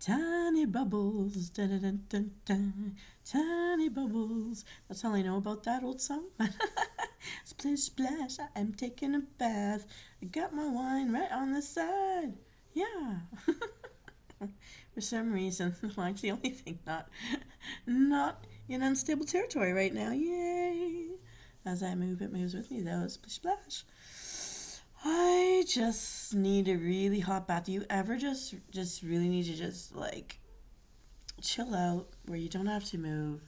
Tiny bubbles, dun, dun, dun, dun, dun. Tiny bubbles. That's all I know about that old song. Splish splash, I am taking a bath. I got my wine right on the side. Yeah. For some reason, mine's the only thing not in unstable territory right now. Yay! As I move, it moves with me though. Splish splash. I just need a really hot bath. Do you ever just really need to just like chill out where you don't have to move?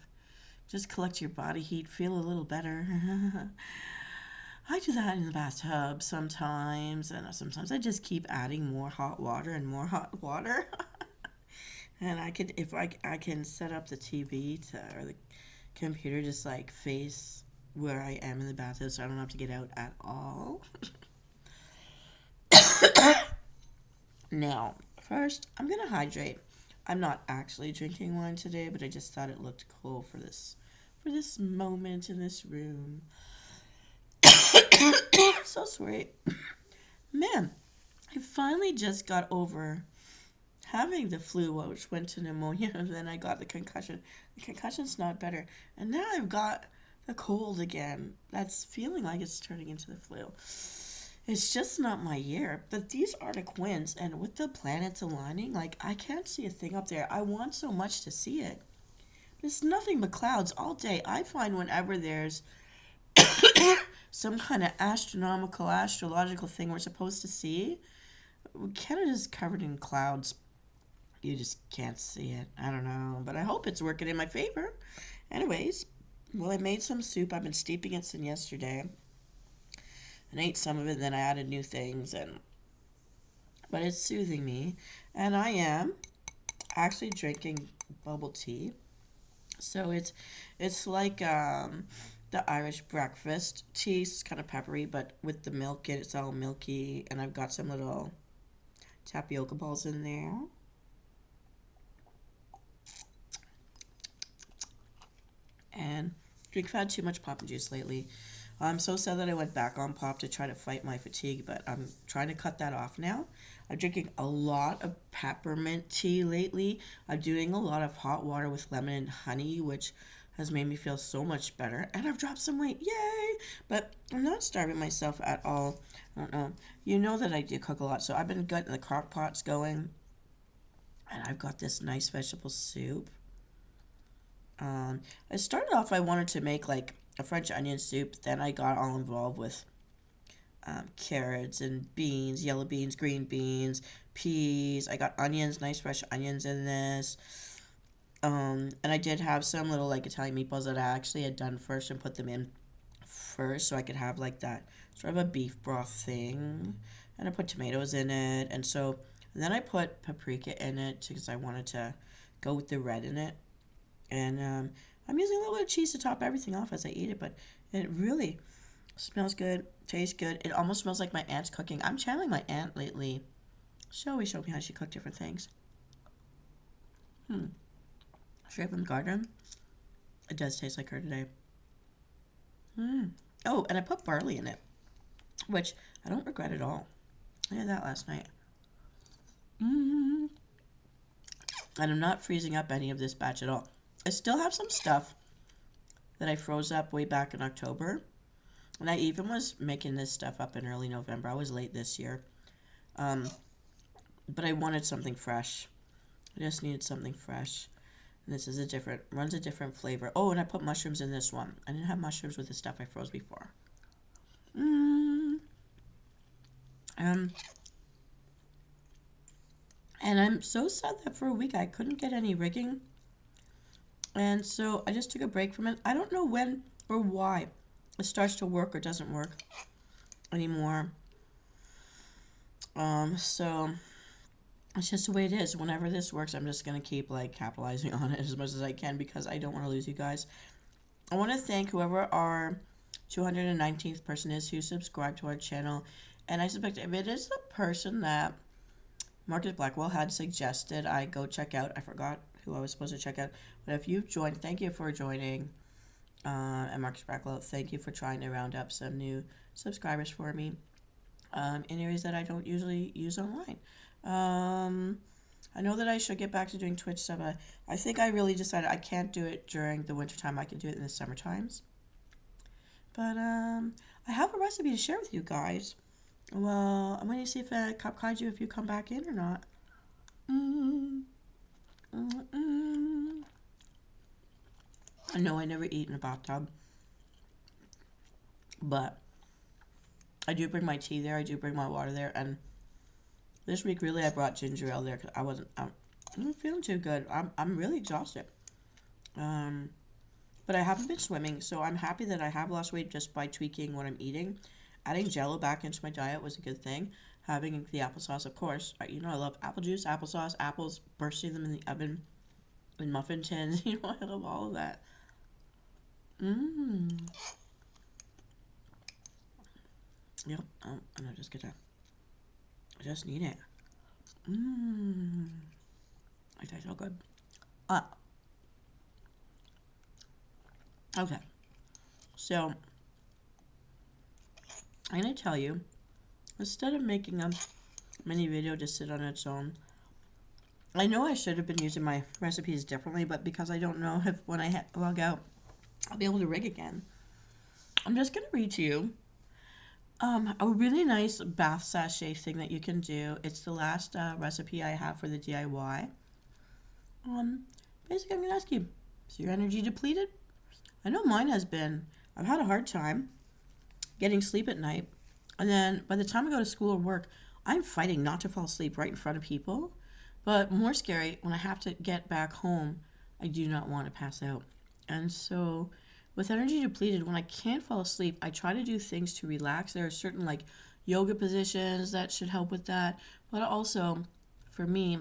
Just collect your body heat, feel a little better. I do that in the bathtub sometimes, and sometimes I just keep adding more hot water and more hot water. And I could, if I can set up the TV to or the computer just like face where I am in the bathtub, so I don't have to get out at all. Now, first, I'm gonna hydrate. I'm not actually drinking wine today, but I just thought it looked cool for this moment in this room. So sweet. Man, I finally just got over having the flu, which went to pneumonia, and then I got the concussion. The concussion's not better. And now I've got the cold again. That's feeling like it's turning into the flu. It's just not my year. But these Arctic winds, and with the planets aligning, like, I can't see a thing up there. I want so much to see it. There's nothing but clouds all day. I find whenever there's some kind of astronomical, astrological thing we're supposed to see, Canada's covered in clouds. You just can't see it. I don't know, but I hope it's working in my favor. Anyways, well, I made some soup. I've been steeping it since yesterday, and ate some of it. And then I added new things, but it's soothing me, and I am actually drinking bubble tea. So it's like the Irish breakfast tea. It's kind of peppery, but with the milk, it's all milky, and I've got some little tapioca balls in there. And drink had too much pop and juice lately. I'm so sad that I went back on pop to try to fight my fatigue, but I'm trying to cut that off now. I'm drinking a lot of peppermint tea lately. I'm doing a lot of hot water with lemon and honey, which has made me feel so much better. And I've dropped some weight. Yay! But I'm not starving myself at all. I don't know. You know that I do cook a lot, so I've been getting the crock pots going. And I've got this nice vegetable soup. I started off, I wanted to make like a French onion soup. Then I got all involved with carrots and beans, yellow beans, green beans, peas. I got onions, nice fresh onions in this. And I did have some little like Italian meatballs that I actually had done first and put them in first so I could have like that sort of a beef broth thing. And I put tomatoes in it. And then I put paprika in it because I wanted to go with the red in it. And I'm using a little bit of cheese to top everything off as I eat it, but it really smells good, tastes good. It almost smells like my aunt's cooking. I'm channeling my aunt lately. She always showed me how she cooked different things. Straight from the garden. It does taste like her today. Oh, and I put barley in it, which I don't regret at all. I had that last night. And I'm not freezing up any of this batch at all. I still have some stuff that I froze up way back in October. And I even was making this stuff up in early November. I was late this year. But I wanted something fresh. I just needed something fresh. And this is runs a different flavor. Oh, and I put mushrooms in this one. I didn't have mushrooms with the stuff I froze before. And I'm so sad that for a week I couldn't get any rigging. And so I just took a break from it. I don't know when or why it starts to work or doesn't work anymore. So it's just the way it is. Whenever this works, I'm just going to keep like capitalizing on it as much as I can because I don't want to lose you guys. I want to thank whoever our 219th person is who subscribed to our channel. And I suspect if it is the person that Marcus Blackwell had suggested I go check out, I forgot who I was supposed to check out. But if you've joined, thank you for joining. And Marcus Blackwell, thank you for trying to round up some new subscribers for me in areas that I don't usually use online. I know that I should get back to doing Twitch stuff, but I think I really decided I can't do it during the winter time. I can do it in the summer times. But I have a recipe to share with you guys. Well, I'm waiting to see if Cup Kaiju if you come back in or not. I know I never eat in a bathtub, but I do bring my tea there. I do bring my water there, and this week really I brought ginger ale there because I'm not feeling too good. I'm really exhausted. But I haven't been swimming, so I'm happy that I have lost weight just by tweaking what I'm eating. Adding Jello back into my diet was a good thing. Having the applesauce, of course. I love apple juice, applesauce, apples, bursting them in the oven, in muffin tins. I love all of that. Yep. I'm just gonna. I just need it. It tastes so good. Okay. So, I'm going to tell you, instead of making a mini video to sit on its own, I know I should have been using my recipes differently, but because I don't know if when I log out, I'll be able to rig again. I'm just going to read to you a really nice bath sachet thing that you can do. It's the last recipe I have for the DIY. Basically, I'm going to ask you, is your energy depleted? I know mine has been. I've had a hard time getting sleep at night. And then by the time I go to school or work, I'm fighting not to fall asleep right in front of people. But more scary, when I have to get back home, I do not want to pass out. And so with energy depleted, when I can't fall asleep, I try to do things to relax. There are certain like yoga positions that should help with that. But also for me,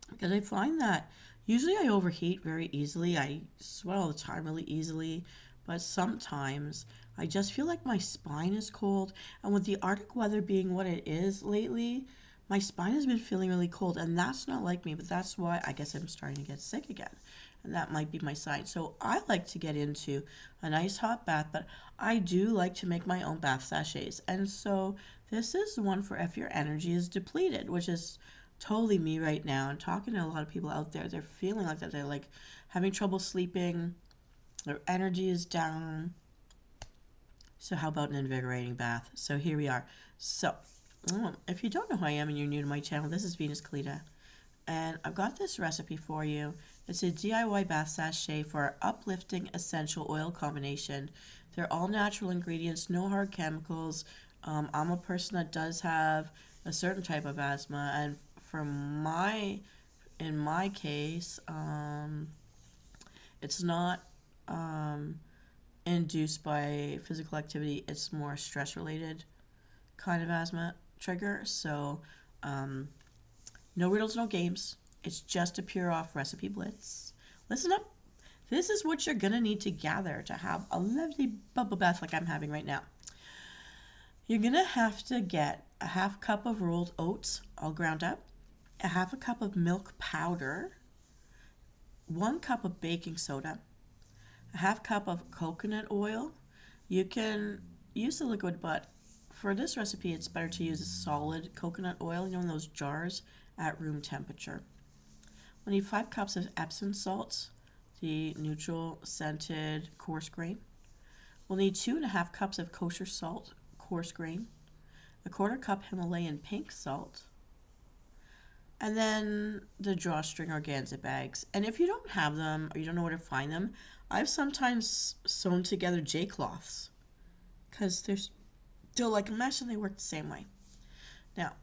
because I find that usually I overheat very easily. I sweat all the time really easily. But sometimes I just feel like my spine is cold. And with the Arctic weather being what it is lately, my spine has been feeling really cold. And that's not like me, but that's why I guess I'm starting to get sick again. And that might be my sign. So I like to get into a nice hot bath, but I do like to make my own bath sachets. And so this is one for if your energy is depleted, which is totally me right now. And talking to a lot of people out there, they're feeling like that. They're like having trouble sleeping. Their energy is down. So how about an invigorating bath? So here we are. So if you don't know who I am and you're new to my channel, this is Venus Kalita. And I've got this recipe for you. It's a DIY bath sachet for our uplifting essential oil combination. They're all natural ingredients, no hard chemicals. I'm a person that does have a certain type of asthma, and in my case, it's not induced by physical activity. It's more stress related kind of asthma trigger. So no riddles, no games. It's just a pure off recipe blitz. Listen up. This is what you're going to need to gather to have a lovely bubble bath like I'm having right now. You're going to have to get a half cup of rolled oats, all ground up, a half a cup of milk powder, 1 cup of baking soda, a half cup of coconut oil. You can use the liquid, but for this recipe, it's better to use a solid coconut oil, in those jars at room temperature. We'll need 5 cups of Epsom salts, the neutral scented coarse grain. We'll need 2.5 cups of kosher salt, coarse grain, a 1/4 cup Himalayan pink salt, and then the drawstring organza bags. And if you don't have them or you don't know where to find them, I've sometimes sewn together J-cloths because they're still like a mesh and they work the same way. Now,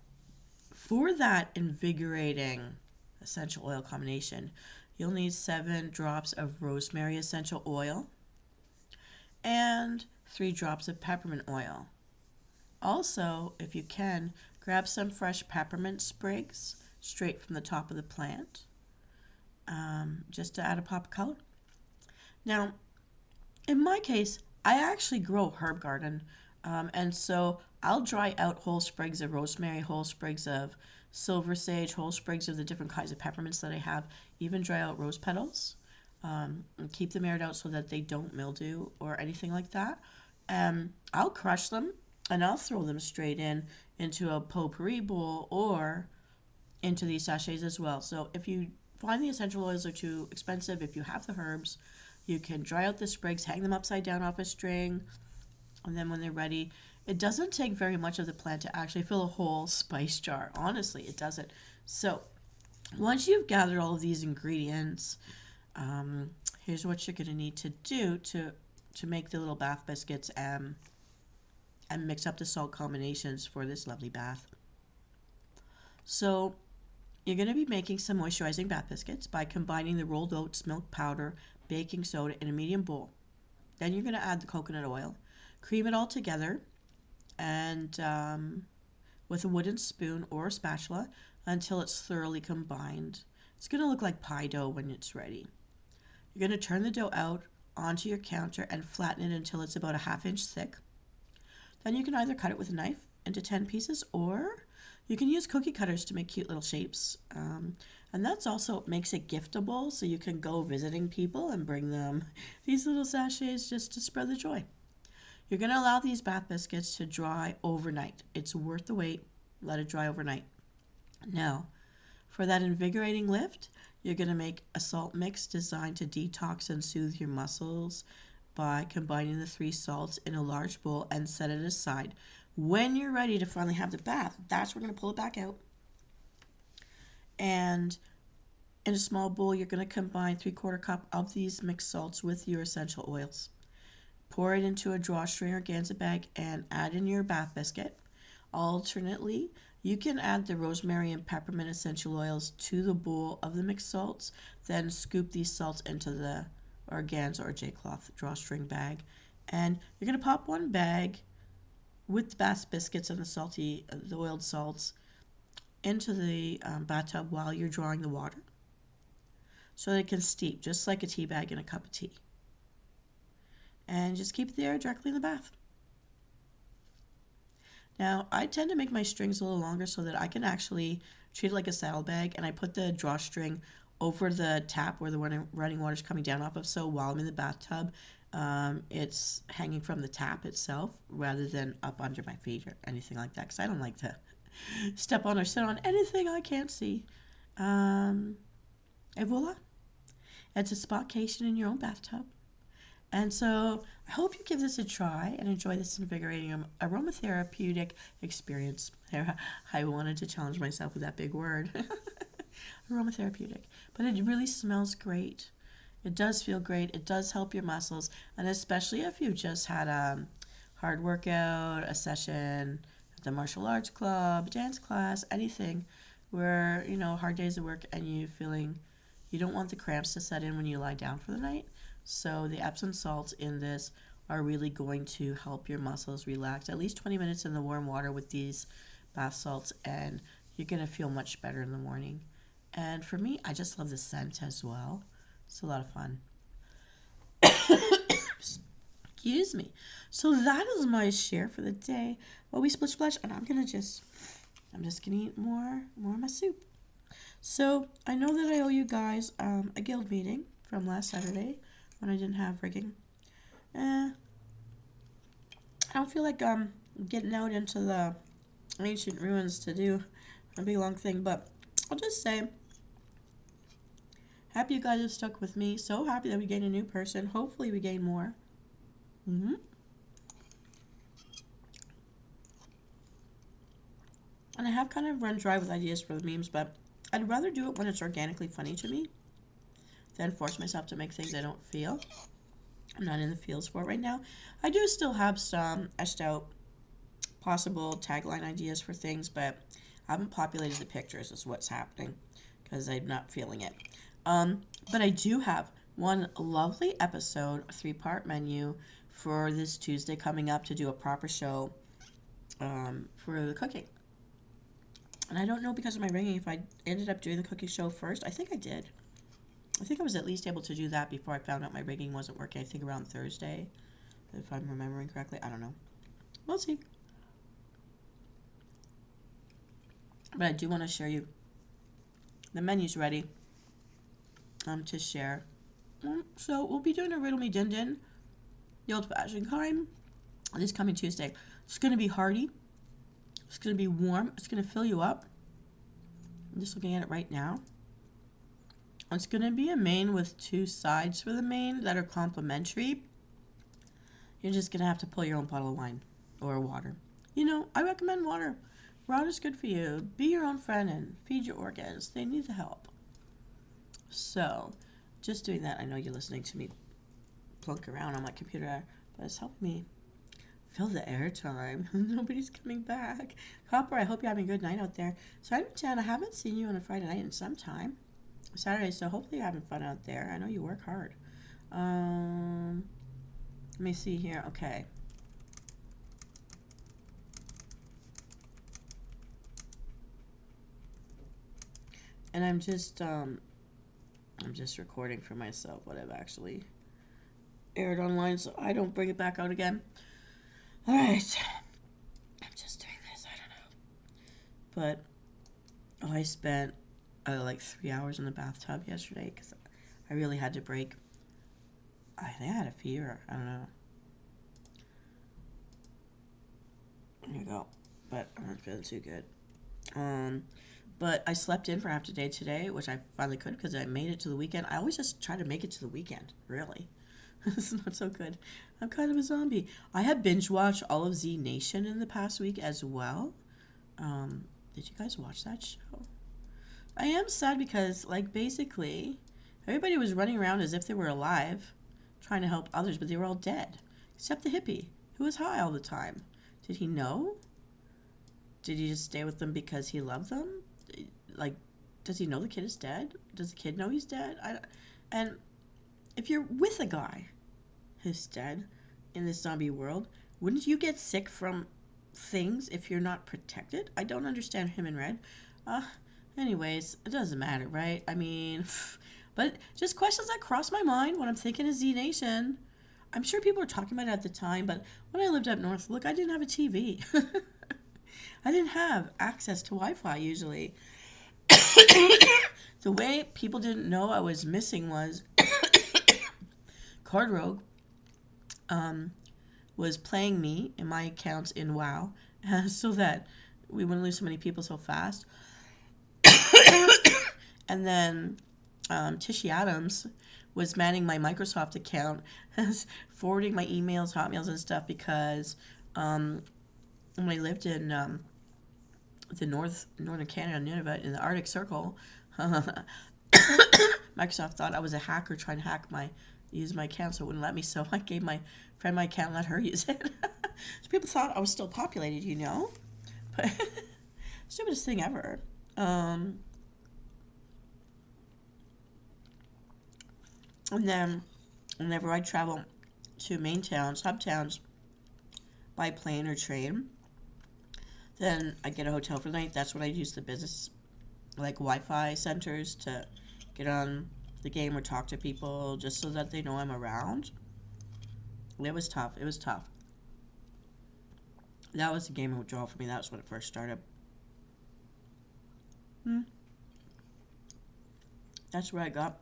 for that invigorating essential oil combination, you'll need 7 drops of rosemary essential oil and 3 drops of peppermint oil. Also, if you can, grab some fresh peppermint sprigs straight from the top of the plant, just to add a pop of color. Now, in my case, I actually grow a herb garden, and so I'll dry out whole sprigs of rosemary, whole sprigs of silver sage, whole sprigs of the different kinds of peppermints that I have, even dry out rose petals, and keep them aired out so that they don't mildew or anything like that. I'll crush them and I'll throw them straight into a potpourri bowl, or into these sachets as well. So if you find the essential oils are too expensive, if you have the herbs, you can dry out the sprigs, hang them upside down off a string, and then when they're ready, it doesn't take very much of the plant to actually fill a whole spice jar. Honestly, it doesn't. So once you've gathered all of these ingredients, here's what you're going to need to do to make the little bath biscuits and mix up the salt combinations for this lovely bath. So you're going to be making some moisturizing bath biscuits by combining the rolled oats, milk powder, baking soda in a medium bowl. Then you're going to add the coconut oil, cream it all together, and with a wooden spoon or a spatula until it's thoroughly combined. It's going to look like pie dough when it's ready. You're going to turn the dough out onto your counter and flatten it until it's about a ½ inch thick. Then you can either cut it with a knife into 10 pieces, or you can use cookie cutters to make cute little shapes. And that's also makes it giftable, so you can go visiting people and bring them these little sachets just to spread the joy. You're going to allow these bath biscuits to dry overnight. It's worth the wait. Let it dry overnight. Now, for that invigorating lift, you're going to make a salt mix designed to detox and soothe your muscles by combining the 3 salts in a large bowl and set it aside. When you're ready to finally have the bath, that's where we're going to pull it back out. And in a small bowl, you're going to combine 3/4 cup of these mixed salts with your essential oils. Pour it into a drawstring organza bag and add in your bath biscuit. Alternately, you can add the rosemary and peppermint essential oils to the bowl of the mixed salts, then scoop these salts into the organza or J-cloth drawstring bag. And you're going to pop one bag with the bath biscuits and the oiled salts into the bathtub while you're drawing the water, so they can steep just like a tea bag in a cup of tea. And just keep it there directly in the bath. Now, I tend to make my strings a little longer so that I can actually treat it like a saddle bag, and I put the drawstring over the tap where the running water is coming down off of, so while I'm in the bathtub, it's hanging from the tap itself rather than up under my feet or anything like that, because I don't like to step on or sit on anything I can't see. Et voila. It's a spotcation in your own bathtub. And so I hope you give this a try and enjoy this invigorating aromatherapeutic experience. I wanted to challenge myself with that big word. Aromatherapeutic. But it really smells great. It does feel great. It does help your muscles. And especially if you've just had a hard workout, a session at the martial arts club, dance class, anything where, hard days of work and you don't want the cramps to set in when you lie down for the night. So the Epsom salts in this are really going to help your muscles relax. At least 20 minutes in the warm water with these bath salts, and you're going to feel much better in the morning. And for me, I just love the scent as well. It's a lot of fun. Excuse me. So that is my share for the day. Well, we splish splash, and I'm just gonna eat more of my soup. So I know that I owe you guys a guild meeting from last Saturday when I didn't have rigging. I don't feel like getting out into the ancient ruins to do a big long thing, but I'll just say, happy you guys have stuck with me. So happy that we gained a new person. Hopefully we gain more. And I have kind of run dry with ideas for the memes, but I'd rather do it when it's organically funny to me than force myself to make things I don't feel. I'm not in the feels for it right now. I do still have some etched out possible tagline ideas for things, but I haven't populated the pictures is what's happening because I'm not feeling it. But I do have one lovely episode, a 3-part menu for this Tuesday coming up to do a proper show for the cooking. And I don't know because of my ringing if I ended up doing the cooking show first. I think I did. I think I was at least able to do that before I found out my rigging wasn't working. I think around Thursday, if I'm remembering correctly. I don't know. We'll see. But I do want to share you. The menu's ready to share. So we'll be doing a Riddle Me Din Din, the old-fashioned kind, this coming Tuesday. It's going to be hearty. It's going to be warm. It's going to fill you up. I'm just looking at it right now. It's going to be a main with 2 sides for the main that are complementary. You're just going to have to pull your own bottle of wine or water. You know, I recommend water. Water's good for you. Be your own friend and feed your organs. They need the help. So, just doing that. I know you're listening to me plunk around on my computer, but it's helping me fill the airtime. Nobody's coming back. Copper, I hope you're having a good night out there. So, I'm Jen. I haven't seen you on a Friday night in some time. Saturday, so hopefully you're having fun out there. I know you work hard. Let me see here. Okay. And I'm just recording for myself what I've actually aired online, so I don't bring it back out again. All right. I'm just doing this. I don't know. But I spent like 3 hours in the bathtub yesterday because I really had to break. I think I had a fever. I don't know. There you go. But I'm not feeling too good. But I slept in for half the day today, which I finally could because I made it to the weekend. I always just try to make it to the weekend, really. This is not so good. I'm kind of a zombie. I have binge watched all of Z Nation in the past week as well. Did you guys watch that show? I am sad because, like, basically, everybody was running around as if they were alive, trying to help others, but they were all dead. Except the hippie, who was high all the time. Did he know? Did he just stay with them because he loved them? Like, does he know the kid is dead? Does the kid know he's dead? And if you're with a guy who's dead in this zombie world, wouldn't you get sick from things if you're not protected? I don't understand him in red. Anyways, it doesn't matter, right? I mean, but just questions that cross my mind when I'm thinking of Z Nation. I'm sure people were talking about it at the time, but when I lived up north, look, I didn't have a TV. I didn't have access to Wi-Fi usually. The way people didn't know I was missing was Card Rogue was playing me in my accounts in WoW so that we wouldn't lose so many people so fast. And then Tishy Adams was manning my Microsoft account, forwarding my emails, hotmails, and stuff because when I lived in the northern Canada, Nunavut, in the Arctic Circle, Microsoft thought I was a hacker trying to use my account, so it wouldn't let me. So I gave my friend my account and let her use it. So people thought I was still populated, you know. But stupidest thing ever. And then whenever I travel to main towns, hub towns, by plane or train, then I get a hotel for the night. That's when I use the business, like Wi-Fi centers, to get on the game or talk to people just so that they know I'm around. It was tough. It was tough. That was the game of withdrawal for me. That was when it first started. That's where I got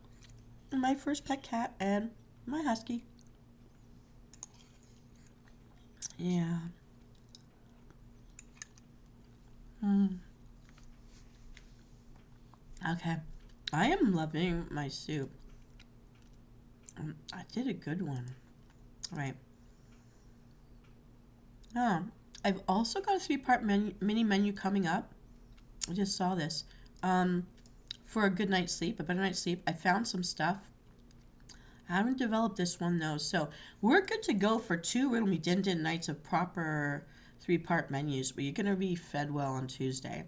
my first pet cat and my husky. Yeah. Okay. I am loving my soup. I did a good one. All right. I've also got a 3-part mini menu coming up. I just saw this. For a good night's sleep, a better night's sleep. I found some stuff. I haven't developed this one though, so we're good to go for 2 Riddle Me Din Din nights of proper 3-part menus, but you're going to be fed well on Tuesday.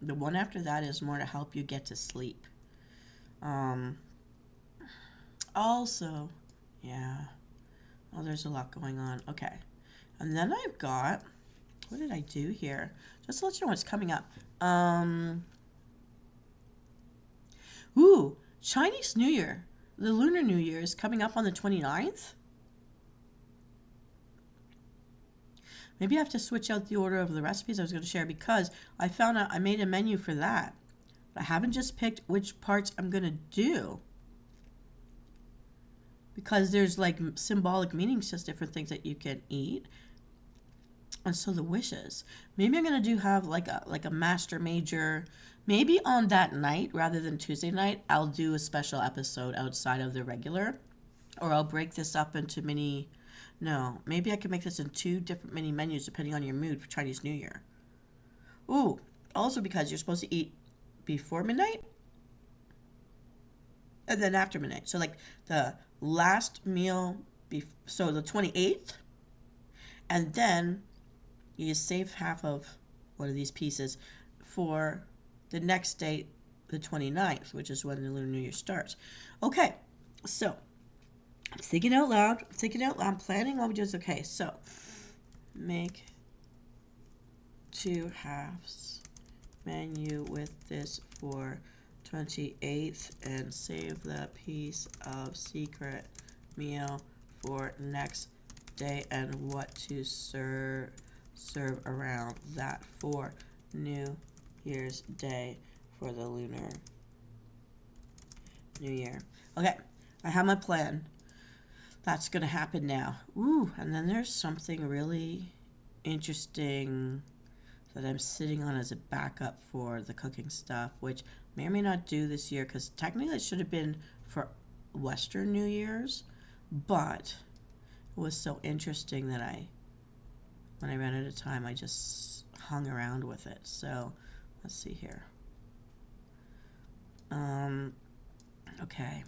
The one after that is more to help you get to sleep. Also, yeah. Oh, there's a lot going on. Okay. And then I've got, what did I do here? Just to let you know what's coming up. Ooh, Chinese New Year. The Lunar New Year is coming up on the 29th. Maybe I have to switch out the order of the recipes I was going to share because I found out I made a menu for that. I haven't just picked which parts I'm going to do. Because there's like symbolic meanings, just different things that you can eat. And so the wishes. Maybe I'm gonna do have like a master major. Maybe on that night rather than Tuesday night, I'll do a special episode outside of the regular, or I'll break this up into mini. No, maybe I can make this in two different mini menus depending on your mood for Chinese New Year. Ooh, also because you're supposed to eat before midnight and then after midnight. So like the last meal, so the 28th, and then you save half of one of these pieces for the next day, the 29th, which is when the Lunar New Year starts. Okay, so I'm thinking out loud. I'm planning while we do this. Okay, so make 2 halves menu with this for 28th and save the piece of secret meal for next day and what to serve around that for New Year's Day for the Lunar New Year. Okay, I have my plan. That's going to happen now. Ooh, and then there's something really interesting that I'm sitting on as a backup for the cooking stuff, which may or may not do this year because technically it should have been for Western New Year's, but it was so interesting that when I ran out of time, I just hung around with it. So let's see here. Okay.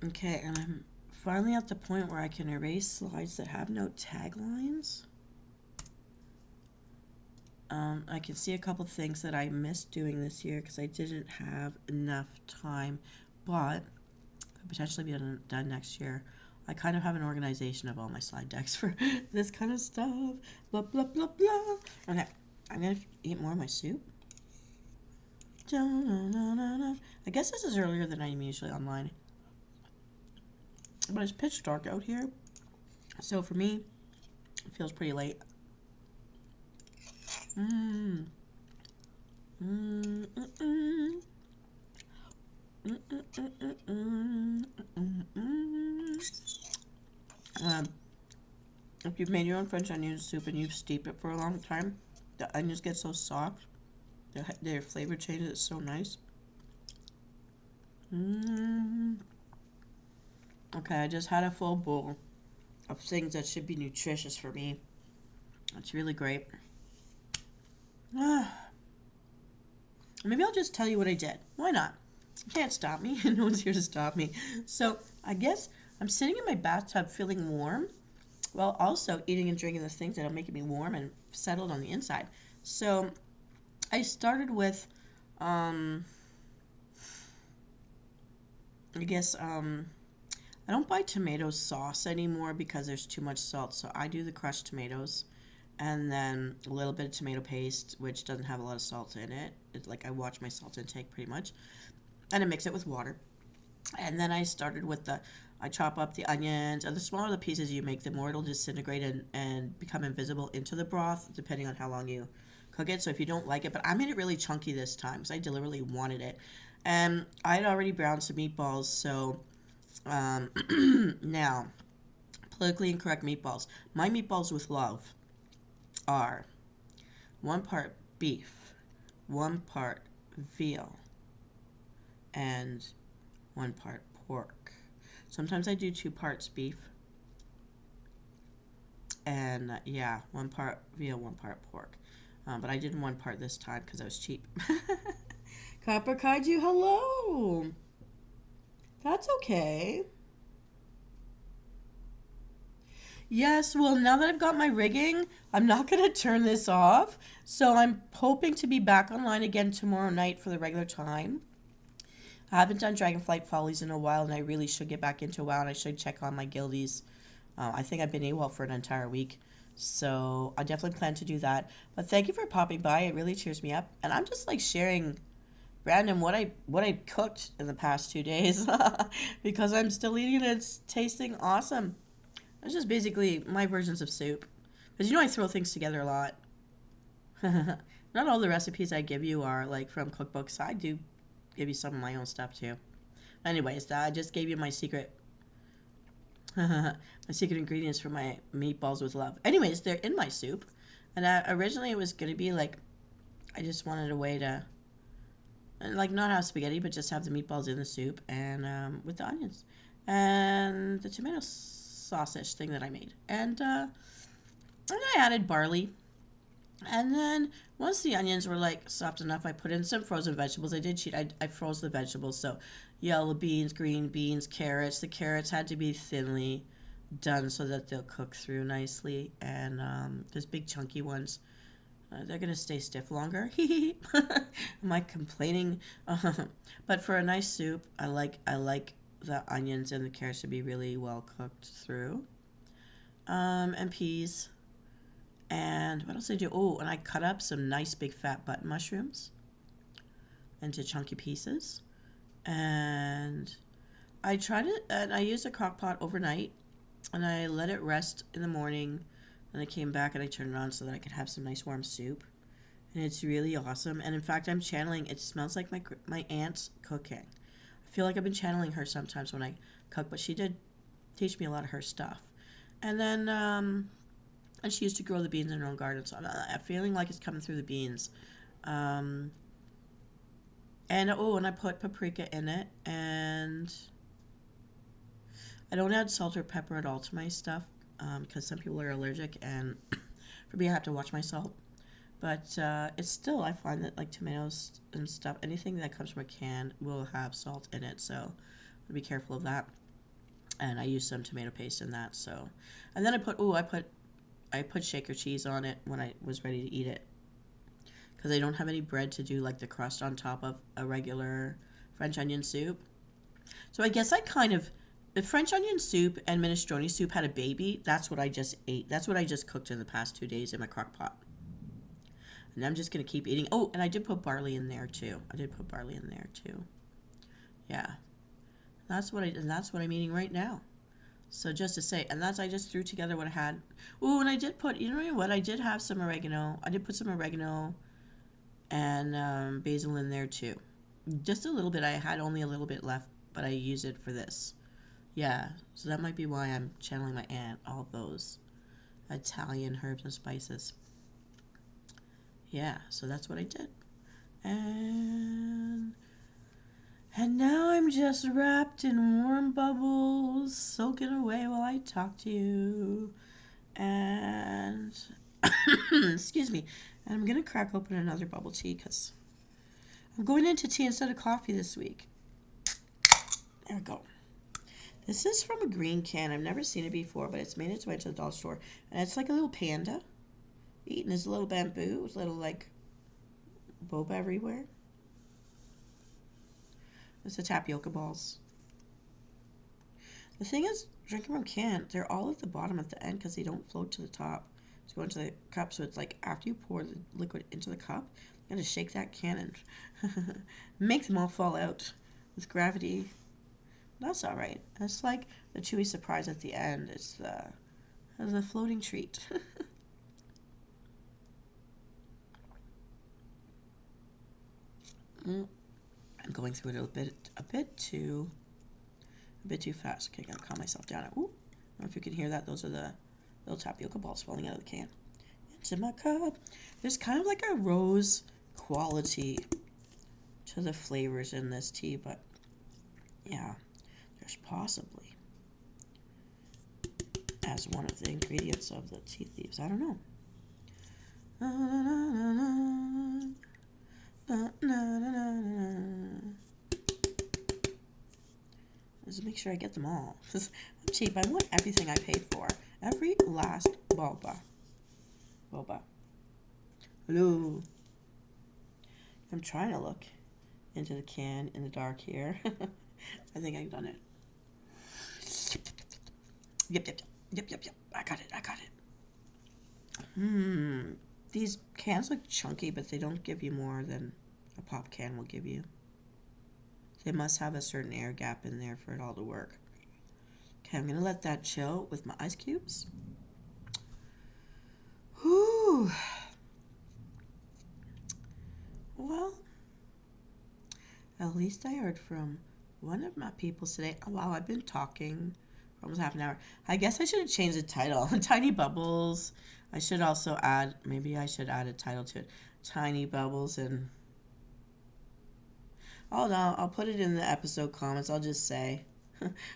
Okay, and I'm finally at the point where I can erase slides that have no taglines. I can see a couple things that I missed doing this year because I didn't have enough time, but could potentially be done next year. I kind of have an organization of all my slide decks for this kind of stuff. Blah, blah, blah, blah. Okay, I'm going to eat more of my soup. I guess this is earlier than I'm usually online. But it's pitch dark out here. So for me, it feels pretty late. If you've made your own French onion soup and you've steeped it for a long time, the onions get so soft. Their flavor changes. It's so nice. Okay, I just had a full bowl of things that should be nutritious for me. It's really great. Maybe I'll just tell you what I did. Why not? You can't stop me. No one's here to stop me. So I guess I'm sitting in my bathtub feeling warm while also eating and drinking the things that are making me warm and settled on the inside. So I started with, I don't buy tomato sauce anymore because there's too much salt. So I do the crushed tomatoes and then a little bit of tomato paste, which doesn't have a lot of salt in it. It's like I watch my salt intake pretty much. And I mix it with water. And then I started with I chop up the onions. And the smaller the pieces you make, the more it'll disintegrate and become invisible into the broth, depending on how long you cook it. So if you don't like it, but I made it really chunky this time because I deliberately wanted it. And I had already browned some meatballs, so now, politically incorrect meatballs. My meatballs with love are 1 part beef, 1 part veal, and 1 part pork. Sometimes I do 2 parts beef, and 1 part veal, 1 part pork. But I did 1 part this time because I was cheap. Copper Kaiju, hello! That's okay. Yes, well, now that I've got my rigging, I'm not going to turn this off. So I'm hoping to be back online again tomorrow night for the regular time. I haven't done Dragonflight Follies in a while, and I really should get back into WoW, and I should check on my guildies. I think I've been AWOL for an entire week, so I definitely plan to do that. But thank you for popping by. It really cheers me up. And I'm just like sharing random what I cooked in the past 2 days because I'm still eating it. It's tasting awesome. It's just basically my versions of soup. Because I throw things together a lot. Not all the recipes I give you are like from cookbooks. I do give you some of my own stuff too. Anyways, I just gave you my secret My secret ingredients for my meatballs with love. Anyways, they're in my soup. And originally it was going to be like, I just wanted a way to, like, not have spaghetti, but just have the meatballs in the soup and with the onions. And the tomato sausage thing that I made. And I added barley. And then once the onions were like soft enough, I put in some frozen vegetables. I did cheat. I froze the vegetables. So yellow beans, green beans, carrots. The carrots had to be thinly done so that they'll cook through nicely. And those big chunky ones, they're going to stay stiff longer. Am I complaining? But for a nice soup, I like the onions and the carrots to be really well cooked through. And peas. And what else did I do? Oh, and I cut up some nice big fat button mushrooms into chunky pieces. And I tried it, and I used a crock pot overnight, and I let it rest in the morning. And I came back and I turned it on so that I could have some nice warm soup. And it's really awesome. And in fact, I'm channeling, it smells like my aunt's cooking. I feel like I've been channeling her sometimes when I cook, but she did teach me a lot of her stuff. And then, and she used to grow the beans in her own garden, so I'm feeling like it's coming through the beans. And I put paprika in it, and I don't add salt or pepper at all to my stuff, because some people are allergic, and for me, I have to watch my salt. But it's still, I find that like tomatoes and stuff, anything that comes from a can will have salt in it, so I'll be careful of that. And I use some tomato paste in that, so. And then I put shaker cheese on it when I was ready to eat it, because I don't have any bread to do like the crust on top of a regular French onion soup. So I guess the French onion soup and minestrone soup had a baby. That's what I just ate. That's what I just cooked in the past 2 days in my crock pot. And I'm just going to keep eating. Oh, and I did put barley in there too. Yeah. That's what I'm eating right now. So just to say, and I just threw together what I had. Ooh, and I did put, you know what? I did have some oregano. I did put some oregano and basil in there too. Just a little bit. I had only a little bit left, but I used it for this. Yeah, so that might be why I'm channeling my aunt, all those Italian herbs and spices. Yeah, so that's what I did. And now I'm just wrapped in warm bubbles, soaking away while I talk to you. And, excuse me, and I'm going to crack open another bubble tea because I'm going into tea instead of coffee this week. There we go. This is from a green can. I've never seen it before, but it's made its way to the dollar store. And it's like a little panda eating his little bamboo with little, like, boba everywhere. It's the tapioca balls. The thing is, drinking from can, they're all at the bottom at the end because they don't float to the top to go into the cup. So it's like after you pour the liquid into the cup, you gotta shake that can and make them all fall out with gravity. That's all right. It's like the chewy surprise at the end. It's the floating treat. I'm going through it a bit too fast. Okay, gotta calm myself down. Ooh, I don't know if you can hear that. Those are the little tapioca balls falling out of the can. Into my cup. There's kind of like a rose quality to the flavors in this tea, but yeah, there's possibly as one of the ingredients of the tea leaves. I don't know. Just make sure I get them all. I'm cheap. I want everything I paid for. Every last boba. Hello. I'm trying to look into the can in the dark here. I think I've done it. Yep. I got it. These cans look chunky, but they don't give you more than a pop can will give you. They must have a certain air gap in there for it all to work. Okay, I'm going to let that chill with my ice cubes. Whew. Well, at least I heard from one of my people today. Oh, wow, I've been talking almost half an hour. I guess I should have changed the title. Tiny Bubbles. I should also add, maybe I should add a title to it. Tiny Bubbles and... Oh no, I'll put it in the episode comments. I'll just say,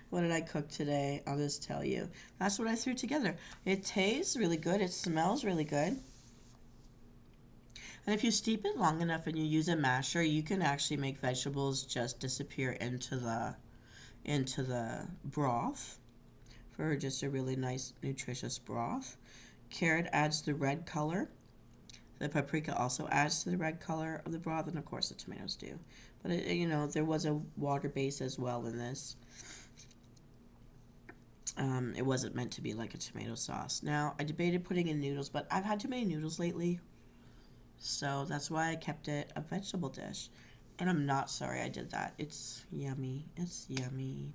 what did I cook today? I'll just tell you. That's what I threw together. It tastes really good. It smells really good. And if you steep it long enough and you use a masher, you can actually make vegetables just disappear into the broth for just a really nice, nutritious broth. Carrot adds the red color. The paprika also adds to the red color of the broth, and of course the tomatoes do. But there was a water base as well in this. It wasn't meant to be like a tomato sauce. Now, I debated putting in noodles, but I've had too many noodles lately. So that's why I kept it a vegetable dish. And I'm not sorry I did that. It's yummy. It's yummy.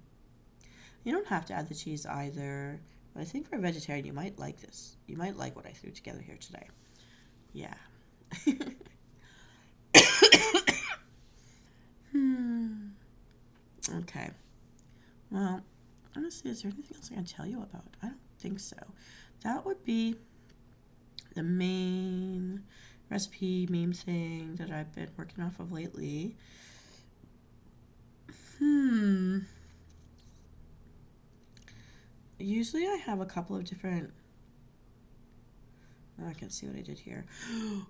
You don't have to add the cheese either. But I think for a vegetarian, you might like this. You might like what I threw together here today. Yeah. Okay. Well, honestly, is there anything else I can tell you about? I don't think so. That would be the main recipe meme thing that I've been working off of lately. Usually I have a couple of different... Oh, I can see what I did here.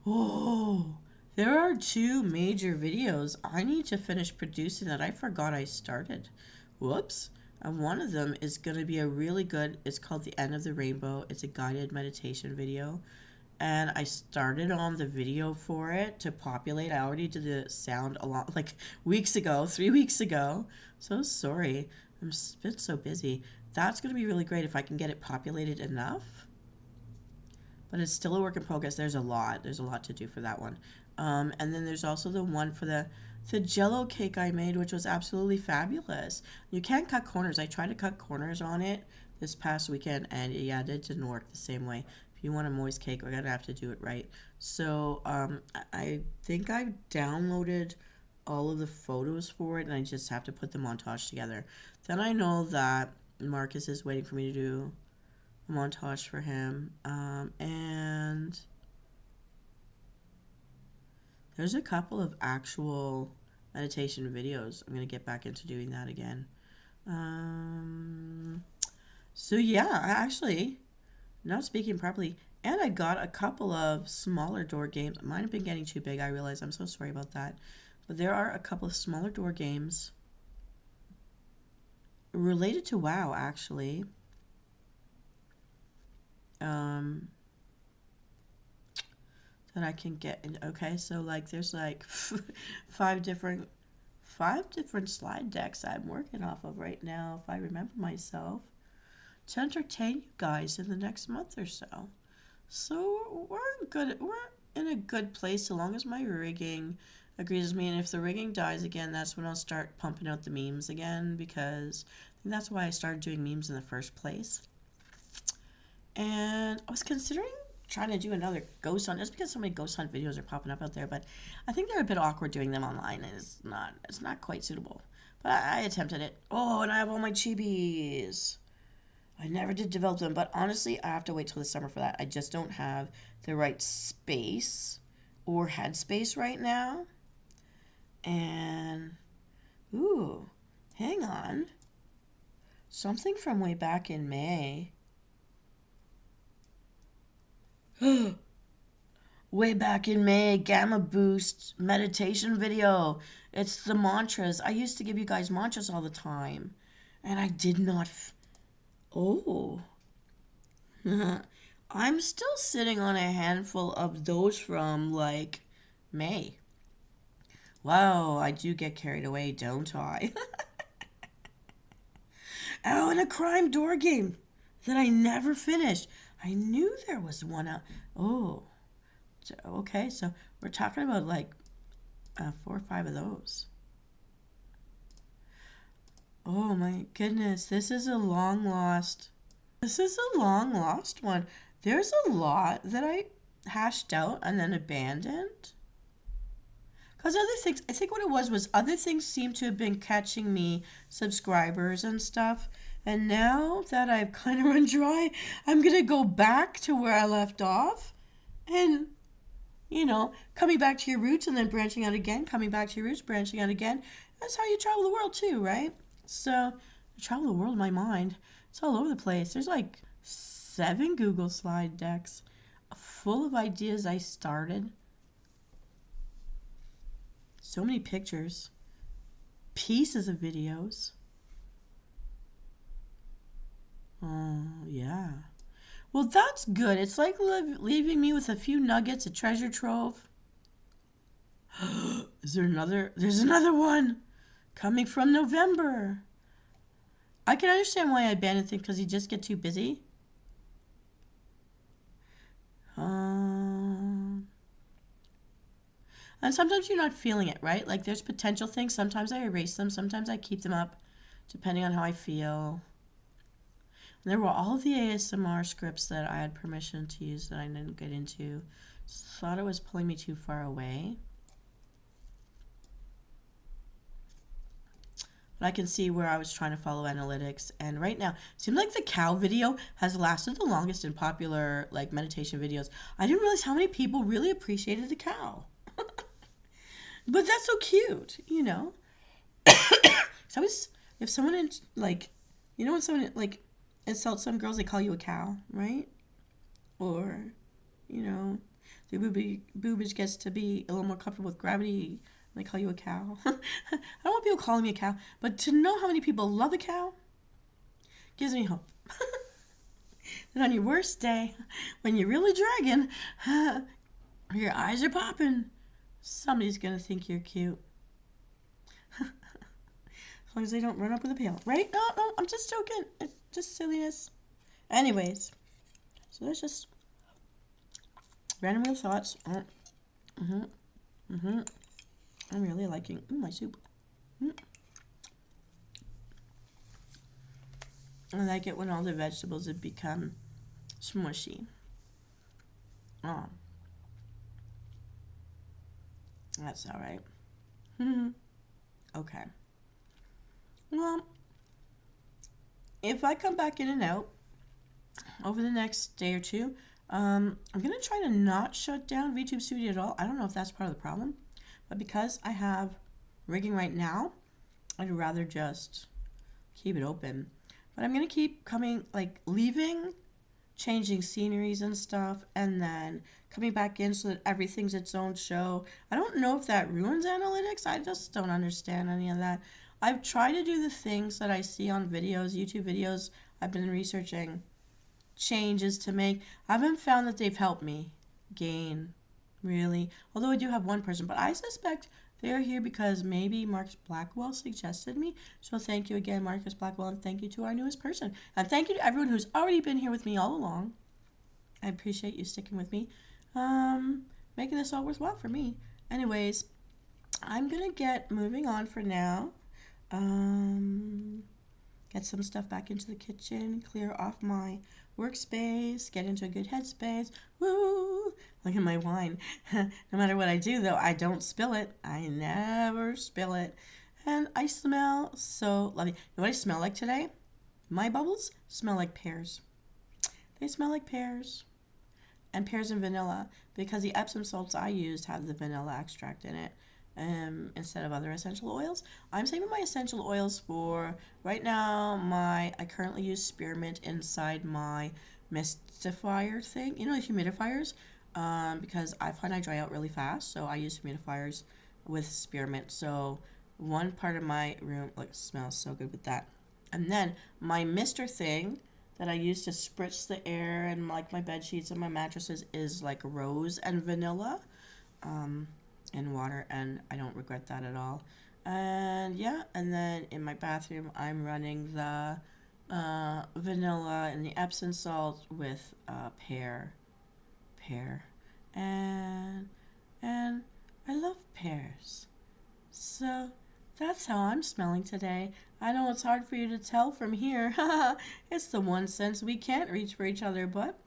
Oh, there are 2 major videos I need to finish producing that I forgot I started. Whoops. And one of them is going to be a really good, it's called The End of the Rainbow. It's a guided meditation video. And I started on the video for it to populate. I already did the sound a lot, like weeks ago, 3 weeks ago. So sorry. I'm been so busy. That's going to be really great if I can get it populated enough. But it's still a work in progress. There's a lot to do for that one. And then there's also the one for the Jell-O cake I made, which was absolutely fabulous. You can't cut corners. I tried to cut corners on it this past weekend, and yeah, it didn't work the same way. If you want a moist cake, we're going to have to do it right. So I think I've downloaded all of the photos for it, and I just have to put the montage together. Then I know that Marcus is waiting for me to do a montage for him. And there's a couple of actual meditation videos. I'm going to get back into doing that again. So yeah, I actually, not speaking properly, and I got a couple of smaller door games. Mine have been getting too big, I realize. I'm so sorry about that. But there are a couple of smaller door games related to WoW, actually. That I can get in. Okay, so like there's like 5 different slide decks I'm working off of right now, if I remember myself, to entertain you guys in the next month or so. So we're in a good place so long as my rigging agrees with me, and if the rigging dies again, that's when I'll start pumping out the memes again, because I think that's why I started doing memes in the first place. And I was considering trying to do another ghost hunt, just because so many ghost hunt videos are popping up out there, but I think they're a bit awkward doing them online, and it's not quite suitable. But I attempted it. Oh, and I have all my chibis. I never did develop them, but honestly, I have to wait till the summer for that. I just don't have the right space or headspace right now. And, ooh, hang on. Something from way back in May. Way back in May, Gamma Boost meditation video. It's the mantras. I used to give you guys mantras all the time. And I did not... Oh. I'm still sitting on a handful of those from, like, May. Wow, I do get carried away, don't I? Oh, and a crime door game that I never finished. I knew there was one out. Oh, okay. So we're talking about like 4 or 5 of those. Oh my goodness, this is a long lost one. There's a lot that I hashed out and then abandoned. Because other things, I think what it was other things seemed to have been catching me subscribers and stuff. And now that I've kind of run dry, I'm going to go back to where I left off. And, coming back to your roots and then branching out again, coming back to your roots, branching out again. That's how you travel the world too, right? So, I travel the world in my mind. It's all over the place. There's like 7 Google slide decks full of ideas I started. So many pictures, pieces of videos. Oh, yeah. Well, that's good. It's like leaving me with a few nuggets, a treasure trove. Is there another? There's another one coming from November. I can understand why I abandon things because you just get too busy. And sometimes you're not feeling it, right? Like there's potential things. Sometimes I erase them. Sometimes I keep them up, depending on how I feel. And there were all of the ASMR scripts that I had permission to use that I didn't get into. Thought it was pulling me too far away. But I can see where I was trying to follow analytics. And right now, it seems like the cow video has lasted the longest in popular like meditation videos. I didn't realize how many people really appreciated the cow. But that's so cute, So if someone like, when someone like insults some girls, they call you a cow, right? Or, the boobage gets to be a little more comfortable with gravity. They call you a cow. I don't want people calling me a cow, but to know how many people love a cow gives me hope. That on your worst day, when you're really dragging, your eyes are popping, somebody's going to think you're cute. As long as they don't run up with a pail. Right? No, I'm just joking. It's just silliness. Anyways, so that's just random wheel thoughts. I'm really liking my soup. I like it when all the vegetables have become smushy. Oh. That's all right. Okay. Well, if I come back in and out over the next day or two, I'm going to try to not shut down VTube Studio at all. I don't know if that's part of the problem, but because I have rigging right now, I'd rather just keep it open. But I'm going to keep coming, like leaving, changing sceneries and stuff, and then coming back in so that everything's its own show. I don't know if that ruins analytics. I just don't understand any of that. I've tried to do the things that I see on videos, YouTube videos I've been researching, changes to make. I haven't found that they've helped me gain, really. Although I do have one person, but I suspect they're here because maybe Marcus Blackwell suggested me. So thank you again, Marcus Blackwell, and thank you to our newest person. And thank you to everyone who's already been here with me all along. I appreciate you sticking with me, making this all worthwhile for me. Anyways, I'm going to get moving on for now. Get some stuff back into the kitchen, clear off my workspace, get into a good headspace. Woo! Look at my wine. No matter what I do, though, I don't spill it. I never spill it. And I smell so lovely. You know what I smell like today? My bubbles smell like pears. They smell like pears. And pears and vanilla, because the Epsom salts I used have the vanilla extract in it. Instead of other essential oils. I'm saving my essential oils for right now. I currently use spearmint inside my mistifier thing, the humidifiers, because I find I dry out really fast, so I use humidifiers with spearmint. So one part of my room smells so good with that. And then my mister thing that I use to spritz the air and like my bed sheets and my mattresses is like rose and vanilla. And water, and I don't regret that at all. And yeah, and then in my bathroom, I'm running the vanilla and the Epsom salt with pear, and I love pears. So that's how I'm smelling today. I know it's hard for you to tell from here. It's the one sense we can't reach for each other, but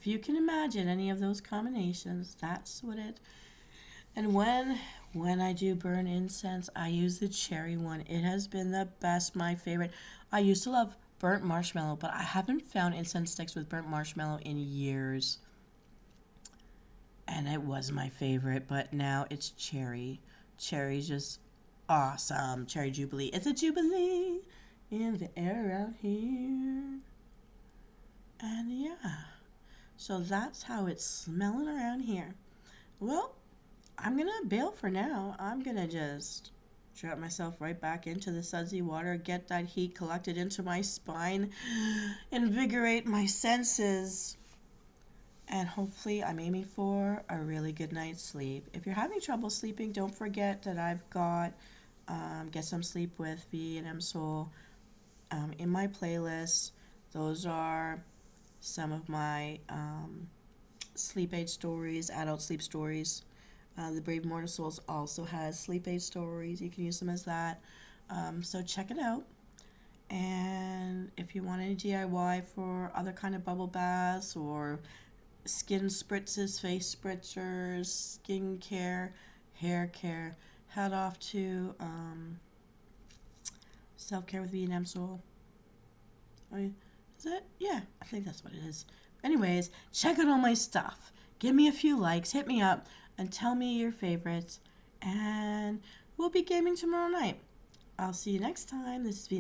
if you can imagine any of those combinations, that's what it. And when I do burn incense, I use the cherry one. It has been the best, my favorite. I used to love burnt marshmallow, but I haven't found incense sticks with burnt marshmallow in years. And it was my favorite, but now it's cherry. Cherry's just awesome. Cherry Jubilee. It's a Jubilee in the air around here. And yeah, so that's how it's smelling around here. Well, I'm going to bail for now. I'm going to just drop myself right back into the sudsy water, get that heat collected into my spine, invigorate my senses. And hopefully I'm aiming for a really good night's sleep. If you're having trouble sleeping, don't forget that I've got Get Some Sleep with V and Msoul in my playlist. Those are some of my sleep aid stories, adult sleep stories. The Brave Mortal Souls also has sleep aid stories. You can use them as that. So check it out. And if you want any DIY for other kind of bubble baths or skin spritzes, face spritzers, skin care, hair care, head off to Self-Care with V and Msoul. Is it? Yeah, I think that's what it is. Anyways, check out all my stuff. Give me a few likes, hit me up, and tell me your favorites. And we'll be gaming tomorrow night. I'll see you next time. This is V.